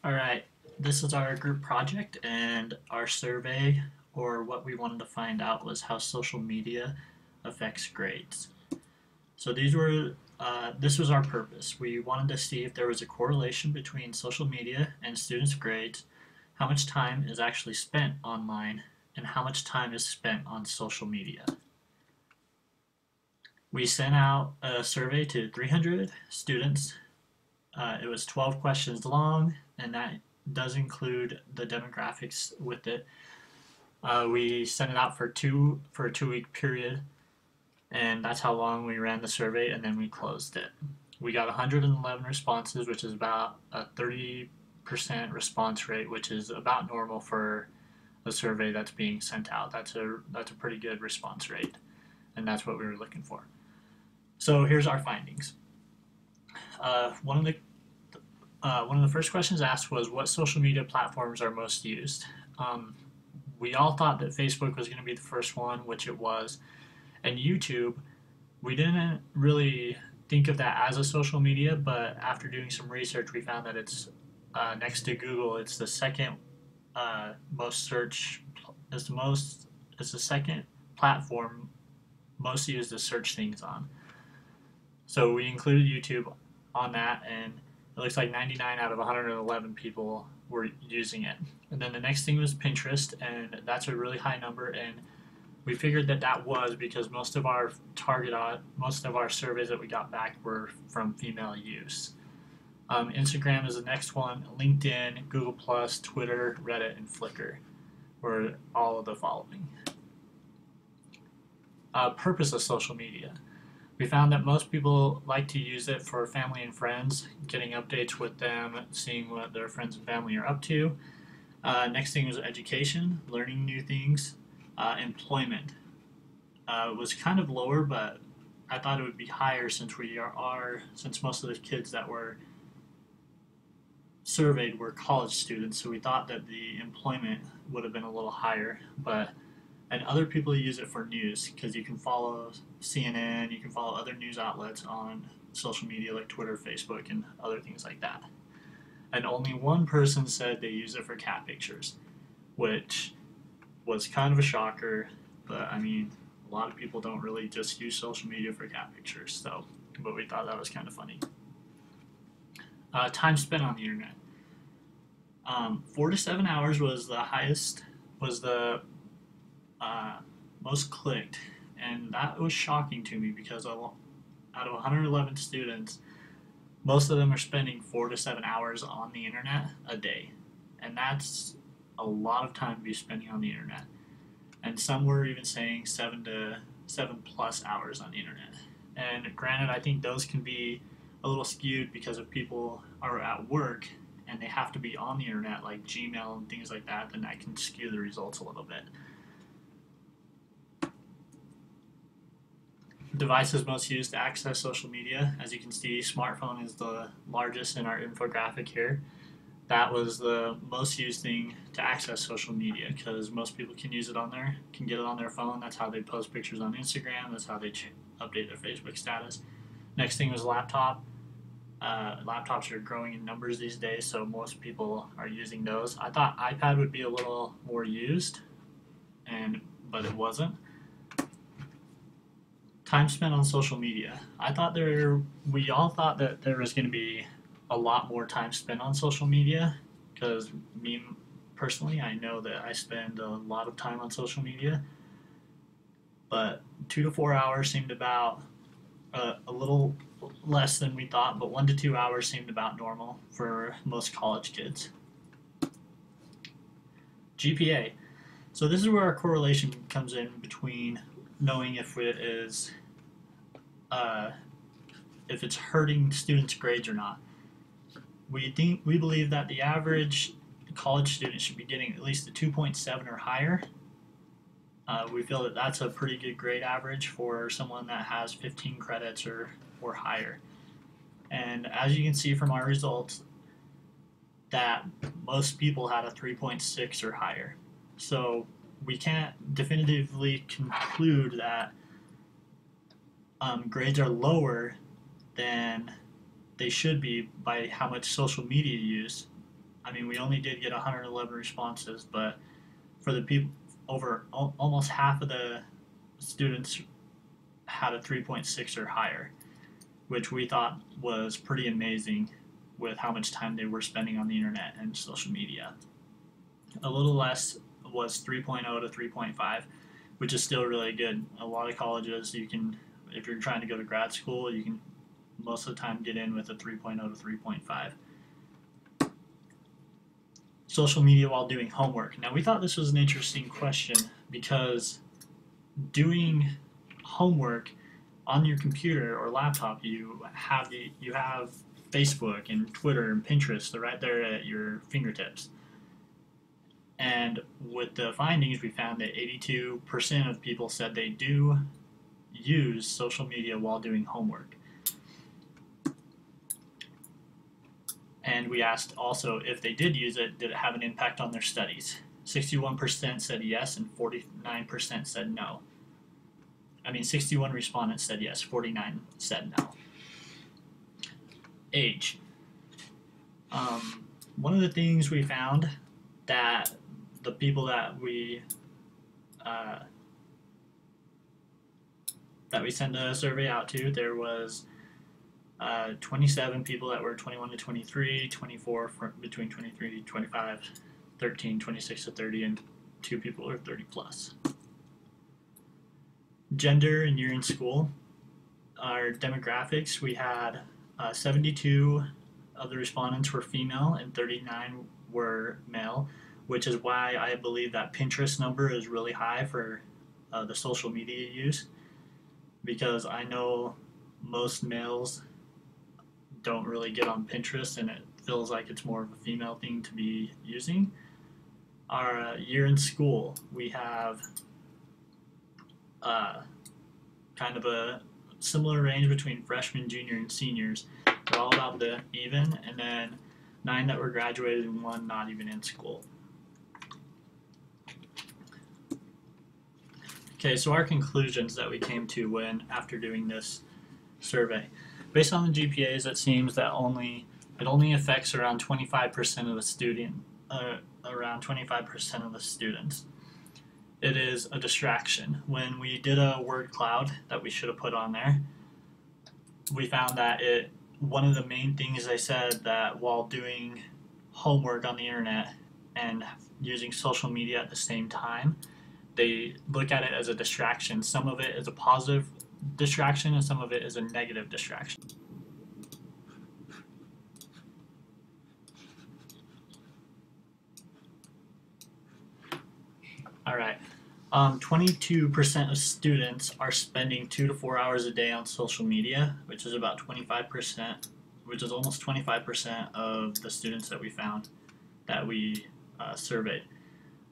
Alright, this is our group project and our survey, or what we wanted to find out was how social media affects grades. So this was our purpose. We wanted to see if there was a correlation between social media and students' grades, how much time is actually spent online, and how much time is spent on social media. We sent out a survey to 300 students. It was 12 questions long, and that does include the demographics with it. We sent it out for a 2 week period, and that's how long we ran the survey, and then we closed it. We got 111 responses, which is about a 30% response rate, which is about normal for a survey that's being sent out. That's a pretty good response rate, and that's what we were looking for. So here's our findings. One of the first questions asked was, what social media platforms are most used? We all thought that Facebook was going to be the first one, which it was, and YouTube. We didn't really think of that as a social media, but after doing some research, we found that it's next to Google. It's the second most search. It's the second platform most used to search things on. So we included YouTube on that, and it looks like 99 out of 111 people were using it. And then the next thing was Pinterest, and that's a really high number. And we figured that that was because most of our surveys that we got back were from female use. Instagram is the next one. LinkedIn, Google Plus, Twitter, Reddit, and Flickr were all of the following. Purpose of social media. We found that most people like to use it for family and friends, getting updates with them, seeing what their friends and family are up to. Next thing was education, learning new things. Employment was kind of lower, but I thought it would be higher since since most of the kids that were surveyed were college students, so we thought that the employment would have been a little higher. And other people use it for news because you can follow CNN, you can follow other news outlets on social media like Twitter, Facebook, and other things like that. And only one person said they use it for cat pictures, which was kind of a shocker, but I mean, a lot of people don't really just use social media for cat pictures, but we thought that was kind of funny. Time spent on the internet. 4 to 7 hours was the most clicked, and that was shocking to me because out of 111 students, most of them are spending 4 to 7 hours on the internet a day, and that's a lot of time to be spending on the internet. And some were even saying 7 plus hours on the internet. And granted, I think those can be a little skewed because if people are at work and they have to be on the internet, like Gmail and things like that, then that can skew the results a little bit. Devices most used to access social media. As you can see, smartphone is the largest in our infographic here. That was the most used thing to access social media because most people can get it on their phone. That's how they post pictures on Instagram. That's how they update their Facebook status. Next thing was laptop. Laptops are growing in numbers these days, so most people are using those. I thought iPad would be a little more used, but it wasn't. Time spent on social media. We all thought that there was going to be a lot more time spent on social media because me personally, I know that I spend a lot of time on social media, but 2 to 4 hours seemed about a little less than we thought, but 1 to 2 hours seemed about normal for most college kids. GPA. So this is where our correlation comes in between knowing if it's hurting students' grades or not. We believe that the average college student should be getting at least a 2.7 or higher. We feel that that's a pretty good grade average for someone that has 15 credits or higher. And as you can see from our results, that most people had a 3.6 or higher. So we can't definitively conclude that grades are lower than they should be by how much social media use, I mean, we only did get 111 responses, but for the people, almost half of the students had a 3.6 or higher, which we thought was pretty amazing with how much time they were spending on the internet and social media. A little less was 3.0 to 3.5, which is still really good. A lot of colleges, you can, if you're trying to go to grad school, you can most of the time get in with a 3.0 to 3.5. Social media while doing homework. Now, we thought this was an interesting question because doing homework on your computer or laptop, you have Facebook and Twitter and Pinterest. They're right there at your fingertips. And with the findings, we found that 82% of people said they do use social media while doing homework. And we asked also if they did use it, did it have an impact on their studies? 61% said yes and 49% said no. 61 respondents said yes, 49 said no. Age. One of the things we found that the people that we sent a survey out to, there was 27 people that were 21 to 23, 24 between 23 to 25, 13, 26 to 30, and 2 people are 30 plus. Gender and year in school. Our demographics, we had 72 of the respondents were female and 39 were male, which is why I believe that Pinterest number is really high for the social media use, because I know most males don't really get on Pinterest and it feels like it's more of a female thing to be using. Our year in school, we have kind of a similar range between freshmen, junior, and seniors. They're all about the even, and then 9 that were graduated and 1 not even in school. Okay, so our conclusions that we came to after doing this survey. Based on the GPAs, it seems that it only affects around 25% of the students. It is a distraction. When we did a word cloud that we should have put on there, we found that one of the main things they said that while doing homework on the internet and using social media at the same time, they look at it as a distraction. Some of it is a positive distraction and some of it is a negative distraction. All right. 22% of students are spending 2 to 4 hours a day on social media, which is about 25%, which is almost 25% of the students that we found that we surveyed.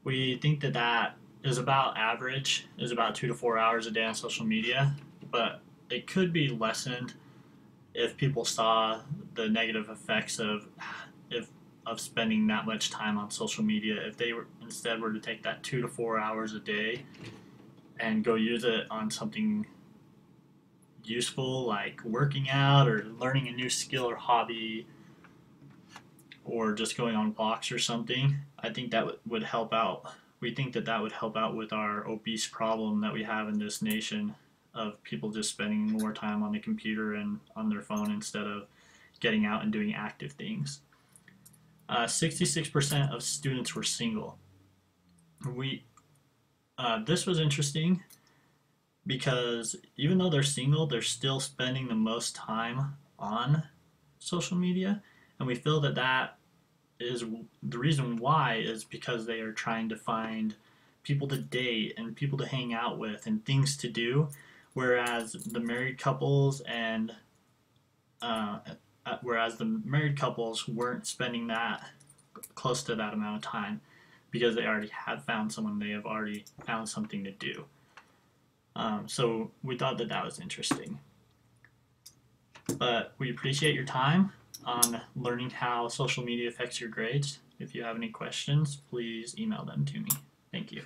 We think that is about average, is about 2 to 4 hours a day on social media, but it could be lessened if people saw the negative effects of spending that much time on social media. If they instead were to take that 2 to 4 hours a day and go use it on something useful like working out or learning a new skill or hobby or just going on walks or something, I think that would help out. We think that would help out with our obese problem that we have in this nation of people just spending more time on the computer and on their phone instead of getting out and doing active things. 66% of students were single. This was interesting because even though they're single, they're still spending the most time on social media, and we feel that is the reason why is because they are trying to find people to date and people to hang out with and things to do, whereas the married couples weren't spending that close to that amount of time because they already had found someone, they have already found something to do. So we thought that was interesting. But we appreciate your time on learning how social media affects your grades. If you have any questions, please email them to me. Thank you.